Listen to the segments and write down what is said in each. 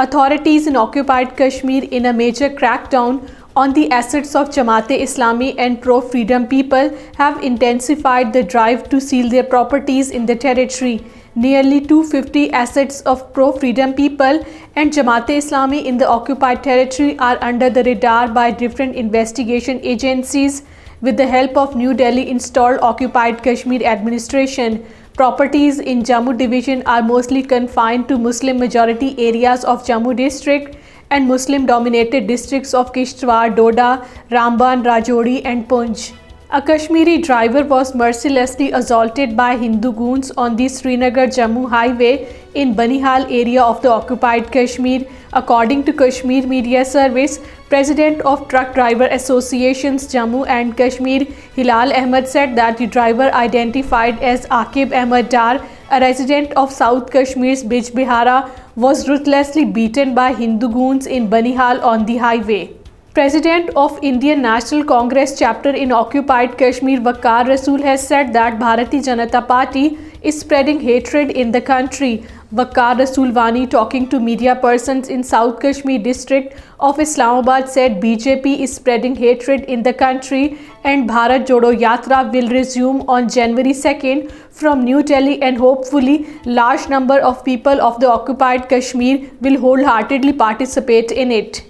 Authorities in occupied Kashmir, in a major crackdown on the assets of Jamaat-e-Islami and pro-freedom people, have intensified the drive to seal their properties in the territory. Nearly 250 assets of pro-freedom people and Jamaat-e-Islami in the occupied territory are under the radar by different investigation agencies with the help of New Delhi installed occupied Kashmir administration. Properties in Jammu division are mostly confined to Muslim majority areas of Jammu district and Muslim dominated districts of Kishtwar, Doda, Ramban, Rajouri and Poonch. A Kashmiri driver was mercilessly assaulted by Hindu goons on the Srinagar-Jammu highway in Banihal area of the occupied Kashmir. According to Kashmir Media Service, President of Truck Driver Associations Jammu and Kashmir, Hilal Ahmed, said that the driver, identified as Aqib Ahmed Dar, a resident of South Kashmir's Bijbehara, was ruthlessly beaten by Hindu goons in Banihal on the highway. President of Indian National Congress chapter in occupied Kashmir, Waqar Rasool, has said that Bharatiya Janata Party is spreading hatred in the country. Waqar Rasool Wani, talking to media persons in South Kashmir district of Islamabad, said BJP is spreading hatred in the country and Bharat Jodo Yatra will resume on January 2nd from New Delhi, and hopefully large number of people of the occupied Kashmir will wholeheartedly participate in it.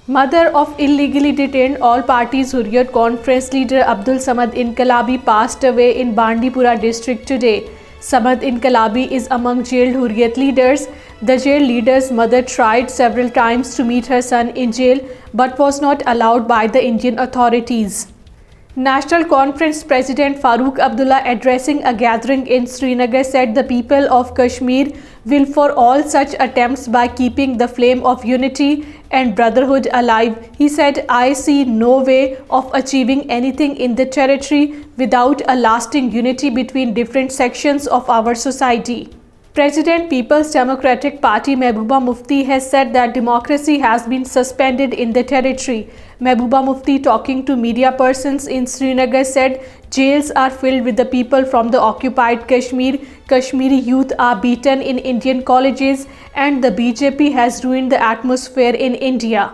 Mother of illegally detained All Parties Hurriyat Conference leader Abdul Samad Inqalabi passed away in Bandipora district today. Samad Inqalabi is among jailed Hurriyat leaders. The jail leader's mother tried several times to meet her son in jail but was not allowed by the Indian authorities. National Conference President Farooq Abdullah, addressing a gathering in Srinagar, said the people of Kashmir will for all such attempts by keeping the flame of unity and brotherhood alive. He said, "I see no way of achieving anything in the territory without a lasting unity between different sections of our society." President People's Democratic Party Mehbooba Mufti has said that democracy has been suspended in the territory. Mehbooba Mufti, talking to media persons in Srinagar, said jails are filled with the people from the occupied Kashmir. Kashmiri youth are beaten in Indian colleges and the BJP has ruined the atmosphere in India.